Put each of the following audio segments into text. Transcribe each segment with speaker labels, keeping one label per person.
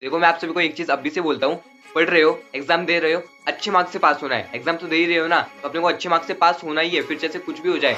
Speaker 1: देखो मैं आप सभी को एक चीज अभी से बोलता हूँ, पढ़ रहे हो, एग्जाम दे रहे हो, अच्छे मार्क्स से पास होना है। एग्जाम तो दे ही रहे हो ना, तो अपने को अच्छे मार्क्स से पास होना ही है, फिर जैसे कुछ भी हो जाए।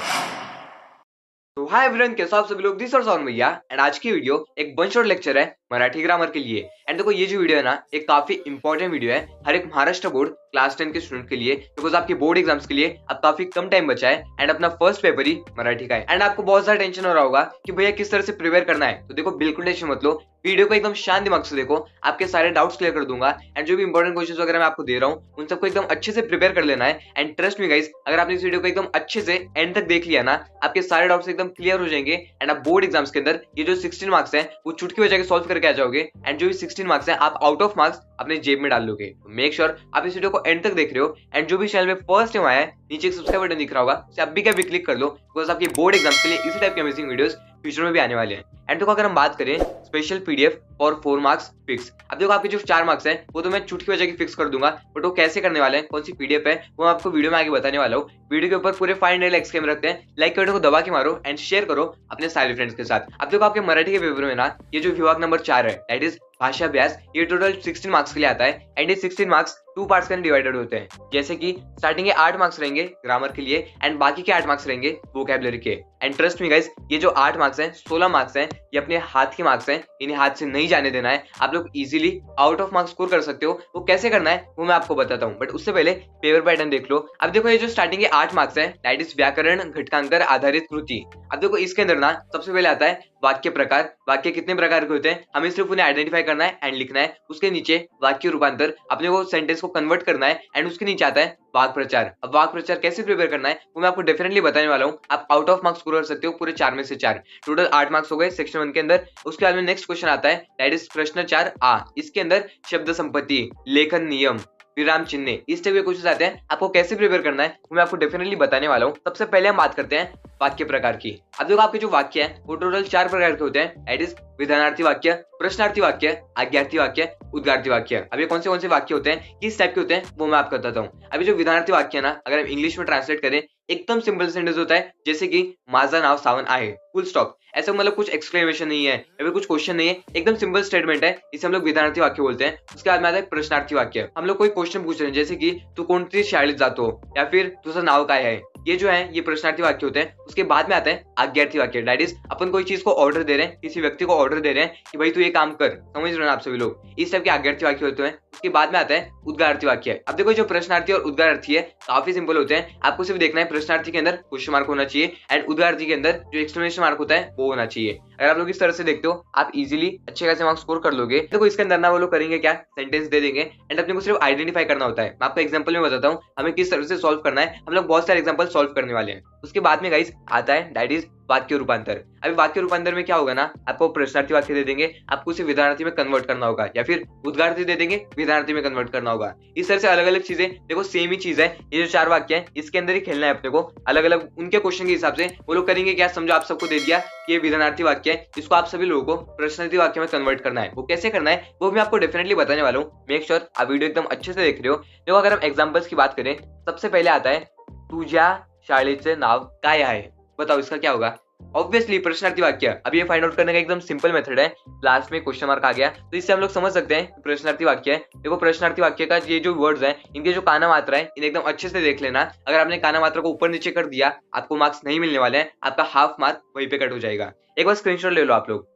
Speaker 1: तो हाय एवरीवन, कैसे हो आप सभी लोग। दिस और सॉन भैया, एंड आज की वीडियो एक वन शॉट लेक्चर है मराठी ग्रामर के लिए। एंड देखो ये जो वीडियो है ना, एक काफी इंपॉर्टेंट वीडियो है हर एक महाराष्ट्र बोर्ड क्लास 10 के स्टूडेंट के लिए, बिकॉज आपके बोर्ड एग्जाम्स के लिए अब काफी कम टाइम बचा है एंड अपना फर्स्ट पेपर ही मराठी का है। एंड आपको बहुत सारा टेंशन हो रहा होगा कि भैया किस तरह से प्रिपेयर करना है। तो देखो बिल्कुल टेंशन मत लो, वीडियो को एकदम शांत दिमाग से देखो, आपके सारे डाउट्स क्लियर कर दूंगा। एंड जो भी इंपॉर्टेंट क्वेश्चंस वगैरह मैं आपको दे रहा हूँ, उन सबको एकदम अच्छे से प्रिपेयर कर लेना है। एंड ट्रस्ट मी गाइस, अगर आपने इस वीडियो को एकदम अच्छे से एंड तक देख लिया ना, आपके सारे डाउट्स एकदम क्लियर हो जाएंगे। एंड आप बोर्ड एग्जाम्स के अंदर ये जो 16 मार्क्स हैं वो चुटकी बजा के सॉल्व करके आ जाओगे। एंड जो भी 16 मार्क्स हैं आप आउट ऑफ मार्क्स अपने जेब में डाल लोगे। तो मेक श्योर आप इस वीडियो को एंड तक देख रहे हो। एंड जो भी चैनल में फर्स्ट टाइम आया है, नीचे एक सब्सक्राइब बटन दिख रहा होगा, उसे अभी क्या भी क्लिक कर लो, बिकॉज आपके बोर्ड एग्जाम्स के लिए इसी टाइप के अमेजिंग वीडियोस फ्यूचर में भी आने वाले हैं। एंड देखो अगर हम बात करें स्पेशल पीडीएफ और 4 मार्क्स फिक्स, अब देखो आपके जो 4 मार्क्स हैं वो तो मैं चुटकी बजा के फिक्स कर दूंगा, बट वो कैसे करने वाले हैं, कौन सी पीडीएफ है, वो मैं आपको वीडियो में आगे बताने वाला हूँ। वीडियो के ऊपर पूरे 500 लाइक्स के रखते हैं, लाइक बटन को दबा के मारो एंड शेयर करो अपने सारे फ्रेंड्स के साथ। अब देखो आपके मराठी के पेपर में ना, ये जो विभाग नंबर 4 है, दैट इज भाषा अभ्यास, ये टोटल 16 मार्क्स के लिए आता है। एंड ये 16 मार्क्स 2 पार्ट्स के अंदर डिवाइडेड होते हैं, जैसे कि स्टार्टिंग के 8 मार्क्स रहेंगे ग्रामर के लिए एंड बाकी के 8 मार्क्स रहेंगे वोकैबुलरी के। एंड ट्रस्ट मी गाइस, ये जो 8 मार्क्स हैं, 16 मार्क्स हैं, ये अपने हाथ के मार्क्स हैं, इन्हें हाथ से नहीं जाने देना है। आप लोग easily out of marks score कर सकते हो। वो कैसे करना है वो मैं आपको बताता हूँ, बट उससे पहले पेपर पैटर्न देख लो। अब देखो ये जो स्टार्टिंग के 8 मार्क्स है, दैट इज व्याकरण घटकांतर आधारित कृति। अब देखो इसके अंदर ना सबसे पहले आता है वाक्य प्रकार। वाक्य कितने प्रकार के होते हैं हमें सिर्फ उन्हें आइडेंटिफाई करना है एंड लिखना है। उसके नीचे वाक्य रूपांतर, अपने को सेंटेंस को कन्वर्ट करना है। एंड उसके नीचे आता है वाक् प्रचार। अब वाक् प्रचार कैसे प्रिपेयर करना है वो मैं आपको डेफिनेटली बताने वाला हूँ। आप आउट ऑफ मार्क्स स्कोर कर सकते हो पूरे 4 में से 4। टोटल 8 मार्क्स हो गए सेक्शन 1 के अंदर। उसके बाद में नेक्स्ट क्वेश्चन आता है, दैट इज प्रश्न 4 आ। इसके अंदर शब्द संपत्ति, लेखन नियम, विराम चिन्ह, इस टाइप के क्वेश्चन आते हैं। आपको कैसे प्रिपेयर करना है वो मैं आपको डेफिनेटली बताने वाला हूँ। सबसे पहले हम बात करते हैं वाक्य प्रकार की। अब देखो आपके जो वाक्य है वो टोटल 4 प्रकार के होते हैं, दैट इज विधानार्थी वाक्य, प्रश्नार्थी वाक्य, आज्ञार्थी वाक्य, उद्गार्थी वाक्य। अब ये कौन से वाक्य होते हैं, किस टाइप के होते हैं, वो मैं आपको बताता हूँ। अभी जो विधानार्थी वाक्य है ना, अगर हम इंग्लिश में ट्रांसलेट करें, एकदम सिंपल सेंटेंस होता है, जैसे कि माझा नाव सावन आहे, फुल स्टॉप। ऐसा मतलब कुछ एक्सक्लेमेशन नहीं है या फिर कुछ क्वेश्चन नहीं है, एकदम सिंपल स्टेटमेंट है, इसे हम लोग विधानार्थी वाक्य बोलते हैं। उसके बाद में आता है प्रश्नार्थी वाक्य। हम लोग कोई क्वेश्चन पूछ रहे हैं, जैसे कि तू कोणती शाळेत जातो, या फिर तुझं नाव काय है, ये जो है ये प्रश्नार्थी वाक्य होते हैं। उसके बाद में आता है आज्ञार्थी वाक्य, दैट इज अपन कोई चीज को ऑर्डर दे रहे हैं, किसी व्यक्ति को ऑर्डर दे रहे हैं कि भाई तू ये काम कर, समझ रहे हो ना आप सभी लोग, इस टाइप के आज्ञार्थी वाक्य होते हैं। उसके बाद में आता है उद्गारार्थी वाक्य। अब देखो जो प्रश्नार्थी और उद्गारार्थी है काफी सिंपल होते हैं, आपको सिर्फ देखना है प्रश्नार्थी के अंदर क्वेश्चन मार्क होना चाहिए एंड उद्गारार्थी के अंदर जो एक्सक्लेमेशन मार्क होता है वो होना चाहिए। अगर आप लोग इस तरह से देखते हो आप इजीली अच्छे खासे मार्क्स स्कोर कर लोगे। देखो इसके अंदर ना वो लोग करेंगे क्या, सेंटेंस दे देंगे एंड अपने को सिर्फ आइडेंटिफाई करना होता है। मैं आपको एग्जांपल में बताता हूँ हमें किस तरह से सॉल्व करना है। हम लोग बहुत सारे एग्जांपल सॉल्व करने वाले हैं। उसके बाद में गाइस आता है दैट इज वाक्य रूपांतर। अभी वाक्य रूपांतर में क्या होगा ना, आपको प्रश्नार्थी वाक्य दे देंगे, आपको उसे विधानार्थी में कन्वर्ट करना होगा, या फिर उद्गारार्थी दे देंगे, विधानार्थी में कन्वर्ट करना होगा। इस तरह से अलग अलग चीजें, देखो सेम ही चीज है, ये जो 4 वाक्य है इसके अंदर ही खेलना है अपने को। अलग अलग उनके क्वेश्चन के हिसाब से वो लोग करेंगे क्या, समझो आप सबको दे दिया कि ये विधानार्थी वाक्य है, इसको आप सभी लोगों को प्रश्नार्थी वाक्य में कन्वर्ट करना है। वो कैसे करना है वो मैं आपको डेफिनेटली बताने वाला हूँ। मेक श्योर आप वीडियो एकदम अच्छे से देख रहे हो। देखो अगर हम एग्जाम्पल्स की बात करें, सबसे पहले आता है तुझ्या शाळेचे नाव काय आहे, बताओ इसका क्या होगा। ऑब्वियसली प्रश्नार्थी वाक्य। अब ये फाइंड आउट करने का एकदम सिंपल मेथड है, लास्ट में क्वेश्चन मार्क आ गया तो इससे हम लोग समझ सकते हैं प्रश्नार्थी वाक्य है। देखो प्रश्नार्थी वाक्य का ये जो वर्ड्स हैं, इनके जो काना मात्रा है इन्हें एकदम अच्छे से देख लेना। अगर आपने काना मात्रा को ऊपर नीचे कर दिया आपको मार्क्स नहीं मिलने वाले हैं, आपका हाफ मार्क वहीं पे कट हो जाएगा। एक बार स्क्रीनशॉट ले लो, आप लोग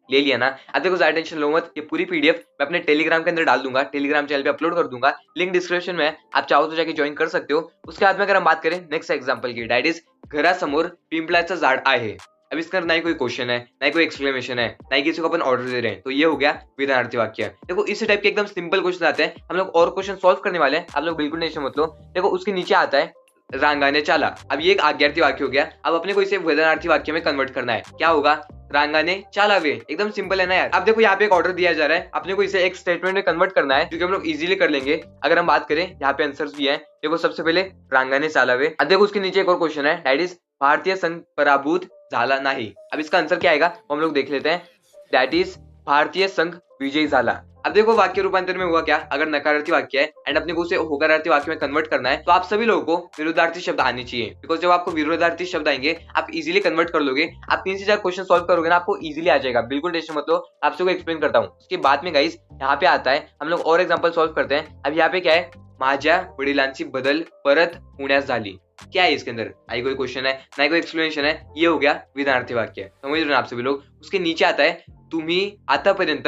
Speaker 1: ले लिया ना। अब देखो ज्यादा टेंशन लो मत, ये पूरी पीडीएफ मैं अपने टेलीग्राम के अंदर डाल दूंगा, टेलीग्राम चैनल पे अपलोड कर दूंगा, लिंक डिस्क्रिप्शन में है, आप चाहो तो जाके ज्वाइन कर सकते हो। उसके बाद में अगर हम बात करें नेक्स्ट एग्जांपल की, दैट इज घरासमोर पिंपळाचं झाड आहे। अब इसका ना ही कोई क्वेश्चन है, ना ही कोई एक्सक्लेमेशन है, ना ही किसी को अपन ऑर्डर दे रहे हैं, तो ये हो गया विधानार्थी वाक्य। देखो इस टाइप के एकदम सिंपल क्वेश्चन आते हैं, हम लोग और क्वेश्चन सॉल्व करने वाले हैं, आप लोग बिल्कुल टेंशन मत लो। देखो उसके नीचे आता है रांगाने चाला। अब ये एक आज्ञार्थी वाक्य हो गया, अब अपने को इसे विधानार्थी वाक्य में कन्वर्ट करना है। क्या होगा, रांगाने चालावे। एकदम सिंपल है ना यार। अब देखो यहाँ पे एक ऑर्डर दिया जा रहा है, अपने को इसे एक स्टेटमेंट में कन्वर्ट करना है, जो कि हम लोग इजीली कर लेंगे। अगर हम बात करें यहाँ पे आंसर्स भी है, देखो सबसे पहले रांगाने चालावे। अब देखो उसके नीचे एक और क्वेश्चन है, दैट इज भारतीय संघ पराभूत झाला नाही। अब इसका आंसर क्या आएगा वो हम लोग देख लेते हैं, दैट इज भारतीय संघ विजयी झाला। अब देखो वाक्य रूपांतर में हुआ क्या, अगर नकारार्थी वाक्य है एंड अपने को उसे होकारार्थी वाक्य में कन्वर्ट करना है तो आप सभी लोगों को विरोधार्थी शब्द आने चाहिए, बिकॉज जब आपको विरोधार्थी शब्द आएंगे आप इजीली कन्वर्ट कर लोगे। आप 3 से 4 क्वेश्चन सॉल्व करोगे ना, आपको इजीली आ जाएगा, बिल्कुल टेंशन मत लो। आप सबको एक्सप्लेन करता हूँ। उसके बाद में गाइस यहाँ पे आता है हम लोग और एग्जांपल सॉल्व करते हैं। अब यहाँ पे क्या है, माझ्या वडिलांची बदल परत पुण्यास झाली, क्या है इसके अंदर, आई कोई क्वेश्चन है ना कोई एक्सप्लेनेशन है, ये हो गया विधानार्थी वाक्य, समझ रहे हो आप सभी लोग। उसके नीचे आता है तुम्ही आतापर्यंत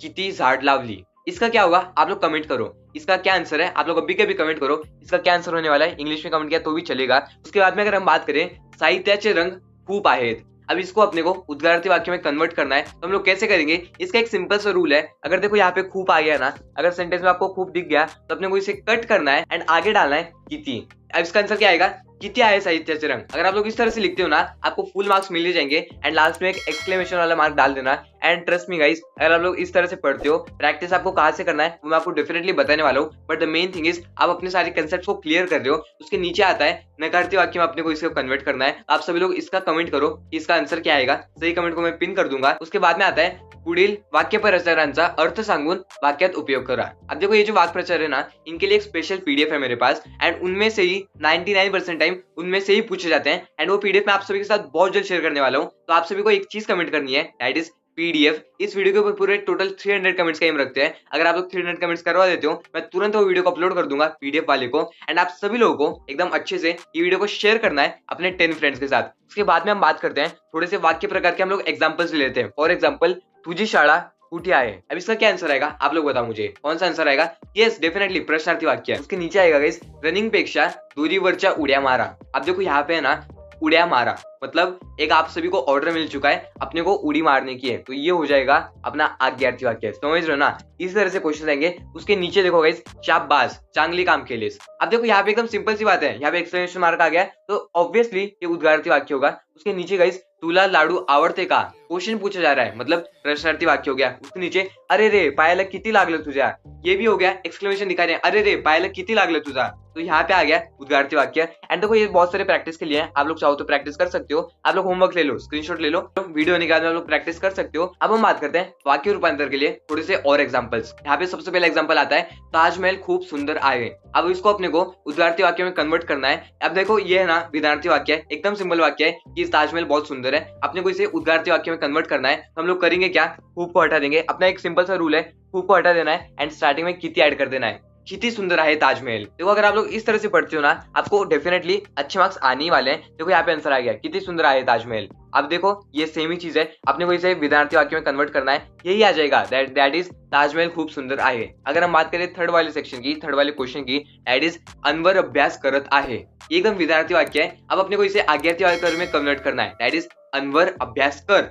Speaker 1: किती झाड लावली, इसका क्या होगा आप लोग कमेंट करो, इसका क्या आंसर है, आप लोग अभी के भी कमेंट करो इसका क्या आंसर होने वाला है। इंग्लिश में कमेंट किया तो भी चलेगा। उसके बाद में अगर हम बात करें साहित्याचे रंग खूप आहेत, अब इसको अपने को उद्गारार्थी वाक्य में कन्वर्ट करना है तो हम लोग कैसे करेंगे, इसका एक सिंपल सा रूल है। अगर देखो यहाँ पे खूप आ गया ना, अगर सेंटेंस में आपको खूप दिख गया तो अपने को इसे कट करना है एंड आगे डालना है किती। अब इसका आंसर क्या आएगा, किती आहे साहित्याचे रंग। अगर आप लोग इस तरह से लिखते हो ना आपको फुल मार्क्स मिल जाएंगे एंड लास्ट में एक एक्सक्लेमेशन वाला मार्क डाल देना। एंड ट्रस्ट मी गाइस, अगर आप लोग इस तरह से पढ़ते हो, प्रैक्टिस आपको कहाँ से करना है वो मैं आपको डेफिनेटली बताने वाला हूँ, but the main thing is आप अपने सारे कंसेप्ट को क्लियर कर रहे हो। उसके नीचे आता है नकारार्थी वाक्य में अपने को इसको कन्वर्ट करना है। आप सभी लोग इसका कमेंट करो कि इसका आंसर क्या आएगा, सही कमेंट को मैं पिन कर दूंगा। उसके बाद में आता है पुढील वाक्यप्रचारांचा अर्थ सांगून वाक्यात उपयोग करा। अब देखो ये जो वाक्यप्रचार है ना, इनके लिए एक स्पेशल पीडीएफ है मेरे पास एंड उनमें से ही 99% टाइम उनमें से ही पूछे जाते हैं एंड वो पीडीएफ मैं आप सभी के साथ बहुत जल्द शेयर करने वाला हूँ। तो आप सभी को एक चीज कमेंट करनी है, दैट इज पीडीएफ। इस वीडियो के ऊपर पूरे टोटल 300 कमेंट्स का एम रखते हैं। अगर आप लोग 300 कमेंट्स करवा देते हो मैं तुरंत वो वीडियो को अपलोड कर दूंगा पीडीएफ वाले को एंड आप सभी लोगों को एकदम अच्छे से ये वीडियो को शेयर करना है अपने 10 फ्रेंड्स के साथ। उसके बाद में हम बात करते हैं थोड़े से वाक्य प्रकार के, हम लोग एग्जाम्पल्स लेते हैं। फॉर एग्जाम्पल तुझी शाळा कुठे आहे, अब इसका क्या आंसर आएगा आप लोग बताओ मुझे, कौन सा आंसर आएगा। यस डेफिनेटली प्रश्नार्थी वाक्य है। उसके नीचे आएगा गाइस रनिंग पेक्षा दूरीवरच्या उड्या मारा। अब देखो यहाँ पे है ना उड़िया मारा, मतलब एक आप सभी को ऑर्डर मिल चुका है अपने को उड़ी मारने की है, तो ये हो जाएगा अपना आज्ञार्थी वाक्य, समझ रहे हो ना। इस तरह से क्वेश्चन आएंगे। उसके नीचे देखो गाइस शाबाश चांगली काम केलेस। अब देखो यहाँ पे एकदम सिंपल सी बात है, यहाँ पे एक्सक्लेमेशन मार्क आ गया तो ऑब्वियसली ये उद्गारार्थी वाक्य होगा। उसके नीचे गाइस तुला लाडू आवडते का, क्वेश्चन पूछा जा रहा है, मतलब प्रश्नार्थी वाक्य हो गया। उसके नीचे अरे रे पायाला किती लागलं तुझ्या, ये भी हो गया एक्सक्लेमेशन दिखा रहे हैं, अरे रे पायाला किती लागलं तुझा, तो यहाँ पे आ गया उद्गारार्थी वाक्य। एंड देखो ये बहुत सारे प्रैक्टिस के लिए है, आप लोग चाहो तो प्रैक्टिस कर सकते हो, आप लोग होमवर्क ले लो, स्क्रीनशॉट ले लो, वीडियो निकाल आप लोग प्रैक्टिस कर सकते हो। अब हम बात करते हैं वाक्य रूपांतर के लिए थोड़े से और एग्जांपल्स। यहाँ पे सबसे पहला एग्जांपल आता है ताजमहल खूब सुंदर आहे। अब इसको अपने को उद्गारार्थी वाक्य में कन्वर्ट करना है। अब देखो ये है ना विधानार्थी वाक्य है, एकदम सिंपल वाक्य है कि ताजमहल बहुत सुंदर है, अपने को इसे उद्गारार्थी वाक्य में कन्वर्ट करना है। तो हम लोग करेंगे क्या, खूब को हटा देंगे, अपना एक सिंपल सा रूल है, खूब को हटा देना है एंड स्टार्टिंग में किती ऐड कर देना है, कितनी सुंदर है ताजमहल। देखो अगर आप लोग इस तरह से पढ़ते हो ना आपको डेफिनेटली अच्छे मार्क्स आने ही वाले हैं। देखो यहाँ पे आंसर आ गया कितनी सुंदर है ताजमहल। अब देखो ये सेम ही चीज है, अपने को इसे विधानार्थी वाक्य में कन्वर्ट करना है, यही आ जाएगा दैट इज ताजमहल खूब सुंदर आहे। अगर हम बात करें थर्ड वाले सेक्शन की, थर्ड वाले क्वेश्चन की, दैट इज अनवर अभ्यास करत आहे, एकदम विधानार्थी वाक्य है। अब अपने को इसे आज्ञार्थी वाक्य में कन्वर्ट करना है, दैट इज अनवर अभ्यास कर,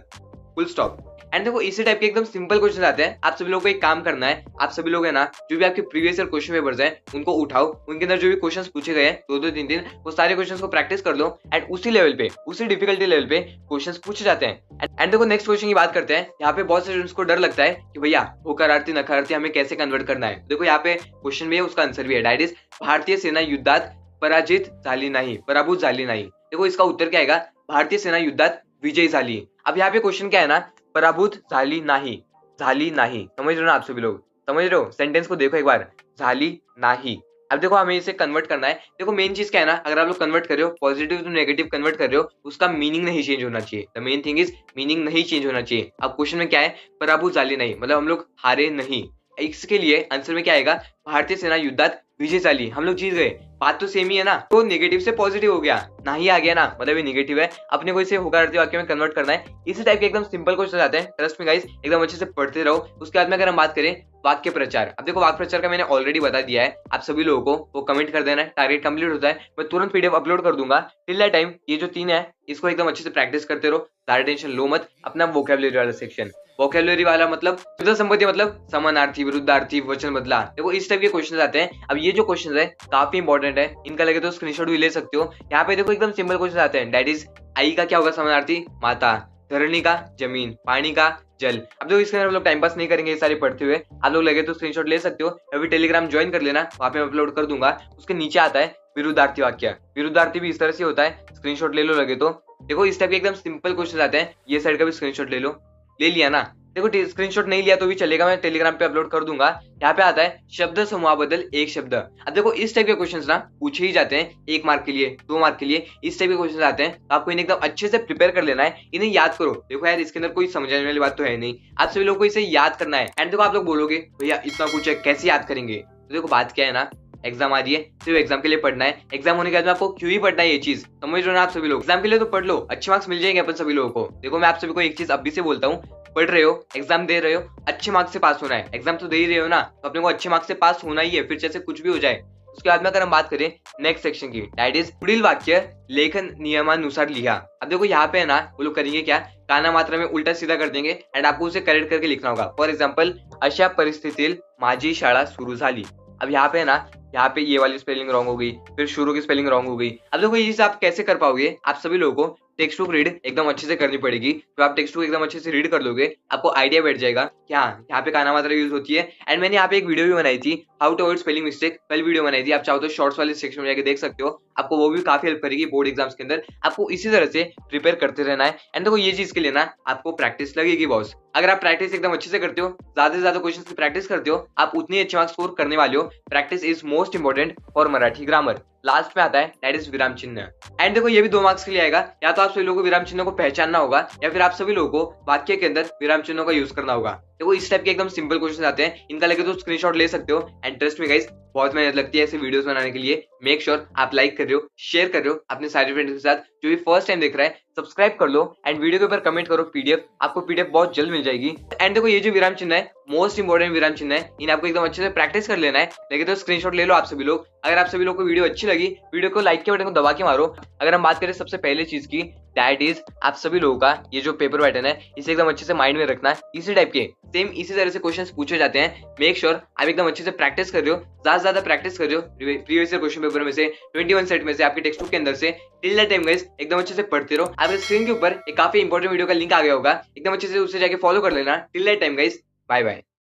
Speaker 1: फुल स्टॉप। एंड देखो इसी टाइप के एकदम सिंपल क्वेश्चन आते हैं। आप सभी लोगों को एक काम करना है, आप सभी लोग है ना जो भी आपके प्रीवियस ईयर क्वेश्चन पेपर्स हैं उनको उठाओ, उनके अंदर जो भी क्वेश्चंस पूछे गए हैं 2-2 3-3 वो सारे क्वेश्चंस को प्रैक्टिस कर लो एंड उसी लेवल पे, उसी डिफिकल्टी लेवल पे क्वेश्चंस पूछे जाते हैं। एंड देखो नेक्स्ट क्वेश्चन की बात करते हैं। यहाँ पे बहुत से स्टूडेंट्स को डर लगता है कि भैया होकारार्थी नकारार्थी हमें कैसे कन्वर्ट करना है। देखो यहाँ पे क्वेश्चन भी है, उसका आंसर भी है, दैट इज भारतीय सेना युद्धात पराजित झाली नाही, पराभूत झाली नाही। देखो इसका उत्तर क्या आएगा, भारतीय सेना युद्धात विजयी झाली। अब यहाँ पे क्वेश्चन क्या है ना, पराभूत झाली नाही, झाली नाही, समझ रहे हो ना आप सभी लोग, समझ रहे हो, सेंटेंस को देखो एक बार, झाली नाही। अब देखो हमें इसे कन्वर्ट करना है। देखो मेन चीज क्या है ना, अगर आप लोग कन्वर्ट कर रहे हो पॉजिटिव टू नेगेटिव कन्वर्ट कर रहे हो, उसका मीनिंग नहीं चेंज होना चाहिए। The main thing is meaning नहीं चेंज होना चाहिए। अब क्वेश्चन में क्या है, पराभूत झाली नहीं, मतलब हम लोग हारे नहीं। इसके लिए आंसर में क्या आएगा, भारतीय सेना युद्धात विजय झाली, हम लोग जीत गए। बात तो सेम ही है ना, तो नेगेटिव से पॉजिटिव हो गया, नहीं आ गया ना, मतलब ये नेगेटिव है, अपने को इसे होकारार्थी वाक्य में कन्वर्ट करना है। इसी टाइप के एकदम सिंपल क्वेश्चन आते हैं, ट्रस्ट में गाइस एकदम अच्छे से पढ़ते रहो। उसके बाद में अगर हम बात करें वाक्य प्रचार, अब देखो वाक्य प्रचार का मैंने ऑलरेडी बता दिया है, आप सभी लोगों को वो कमेंट कर देना है, टारगेट कंप्लीट होता है मैं तुरंत पीडीएफ अपलोड कर दूंगा। टिल दैट टाइम ये जो 3 है इसको एकदम अच्छे से प्रैक्टिस करते रहो, ज्यादा टेंशन लो मत। अपना वोकैबुलरी वाला सेक्शन, वोकैबुलरी वाला मतलब शब्द संपत्ति, मतलब समानार्थी, विरुद्धार्थी, वचन बदला, देखो इस टाइप के क्वेश्चन आते हैं। अब ये जो क्वेश्चन है काफी इंपॉर्टेंट है, इनका लगे तो स्क्रीनशॉट भी ले सकते हो। यहाँ पे देखो एकदम सिंपल क्वेश्चन आते हैं, दैट इज आई का क्या होगा समानार्थी, माता, धरणी का जमीन, पानी का जल। अब देखो इसके अंदर हम लोग टाइम पास नहीं करेंगे, ये सारे पढ़ते हुए, आप लोग लगे तो स्क्रीनशॉट ले सकते हो, अभी टेलीग्राम ज्वाइन कर लेना, वहां पे अपलोड कर दूंगा। उसके नीचे आता है विरुद्धार्थी वाक्य, विरुद्धार्थी भी इस तरह से होता है, स्क्रीनशॉट ले लो लगे तो। देखो इस टाइप के एकदम सिंपल क्वेश्चन आते हैं, ये साइड का भी स्क्रीनशॉट ले लो, ले लिया ना। देखो स्क्रीनशॉट नहीं लिया तो भी चलेगा, मैं टेलीग्राम पे अपलोड कर दूंगा। यहाँ पे आता है शब्द समूह बदल एक शब्द। अब देखो इस टाइप के क्वेश्चंस ना पूछे ही जाते हैं 1 मार्क के लिए, 2 मार्क के लिए, इस टाइप के क्वेश्चंस आते हैं। तो आपको इन्हें एकदम अच्छे से प्रिपेयर कर लेना है, इन्हें याद करो। देखो यार इसके अंदर कोई समझने वाली बात तो है नहीं, आप सभी लोगों को इसे याद करना है। एंड देखो आप लोग बोलोगे भैया इतना कुछ है कैसे याद करेंगे, तो देखो बात क्या है ना, एग्जाम आ रही है, सिर्फ एग्जाम के लिए पढ़ना है। एग्जाम होने के बाद में आपको क्यों ही पढ़ना है ये चीज, समझ रहे हो ना आप सभी लोग। एग्जाम के लिए तो पढ़ लो, अच्छे मार्क्स मिल जाएंगे अपन सभी लोगों को। देखो मैं आप सभी को एक चीज अभी से बोलता हूँ, पढ़ रहे हो, एग्जाम दे रहे हो, अच्छे मार्क्स से पास होना है। एग्जाम तो दे ही रहे हो ना, तो अपने को अच्छे मार्क्स से पास होना ही है, फिर जैसे कुछ भी हो जाए। उसके बाद में अगर हम बात करें नेक्स्ट सेक्शन की, दैट इज पुढील वाक्य लेखन नियमानुसार लिखा। अब देखो यहाँ पे है ना वो लोग करेंगे क्या, काना मात्रा में उल्टा सीधा कर देंगे एंड आपको उसे करेक्ट करके लिखना होगा। फॉर एग्जाम्पल अशा परिस्थितीत माझी शाळा सुरू झाली। अब यहाँ पे है ना, यहाँ पे ये वाली स्पेलिंग रॉन्ग हो गई, फिर शुरू की स्पेलिंग रॉन्ग हो गई। अब देखो ये चीज आप कैसे कर पाओगे, आप सभी लोगों को टेक्स्ट बुक रीड एकदम अच्छे से करनी पड़ेगी। तो आप टेक्स्ट बुक एकदम अच्छे से रीड कर लोगे, आपको आइडिया बैठ जाएगा कि हाँ यहाँ पे काना मात्रा यूज होती है। एंड मैंने यहाँ पे एक वीडियो भी बनाई थी, how to avoid spelling mistake, कल वीडियो बनाई थी, आप चाहो तो शॉर्ट्स वाले सेक्शन में जाकर देख सकते हो। आपको वो भी काफी हेल्प करेगी बोर्ड एग्जाम्स के अंदर। आपको इसी तरह से प्रिपेयर करते रहना है। एंड देखो ये चीज के लिए ना आपको प्रैक्टिस लगेगी बॉस। अगर आप प्रैक्टिस एकदम अच्छे से करते हो, ज्यादा से ज्यादा क्वेश्चन की प्रैक्टिस करते हो, आप उतनी अच्छे मार्क्स स्कोर करने वाले हो। Practice is most important for Marathi grammar. Last में आता है दैट इज विराम चिन्ह। एंड देखो ये भी 2 मार्क्स के लिए आएगा। या तो आप सभी लोगों को विराम चिन्ह को पहचानना होगा, या फिर आप सभी लोगों को वाक्य के अंदर विराम चिन्हों का यूज करना होगा। देखो इस टाइप के एकदम सिंपल क्वेश्चन आते हैं, इनका लगे तो स्क्रीनशॉट ले सकते हो। एंड ट्रस्ट में गाइस बहुत मेहनत लगती है ऐसे वीडियोस बनाने के लिए। मेक श्योर आप लाइक कर रहे हो, शेयर कर रहे हो अपने सारे फ्रेंड्स के साथ। जो भी फर्स्ट टाइम देख रहा है सब्सक्राइब कर लो एंड वीडियो के ऊपर कमेंट करो पीडीएफ, आपको पीडीएफ बहुत जल्द मिल जाएगी। एंड देखो ये जो विराम चिन्ह है मोस्ट इंपॉर्टेंट विराम चिन्ह है, इन आपको एकदम अच्छे से प्रैक्टिस कर लेना है। लेकिन तो स्क्रीनशॉट ले लो आप सभी लोग। अगर आप सभी लोग को वीडियो अच्छी लगी, वीडियो को लाइक के बटन को दबा के मारो। अगर हम बात करें सबसे पहले चीज की, दैट इज आप सभी लोगों का ये जो पेपर पैटर्न है इसे एकदम अच्छे से माइंड में रखना। इसी टाइप के सेम इसी तरह से क्वेश्चंस पूछे जाते हैं। मेक श्योर आप एकदम अच्छे से प्रैक्टिस कर रहे हो, ज्यादा से ज्यादा प्रैक्टिस कर रहे हो प्रीवियस ईयर क्वेश्चन पेपर में से, 21 सेट में से, आपके टेक्स्ट बुक के अंदर से। टिल द टाइम गाइस एकदम अच्छे से पढ़ते रहो। आपके स्क्रीन के ऊपर एक काफी इंपॉर्टेंट वीडियो का लिंक आ गया होगा, एकदम अच्छे से उससे जाके फॉलो कर लेना। Till the time guys, bye bye.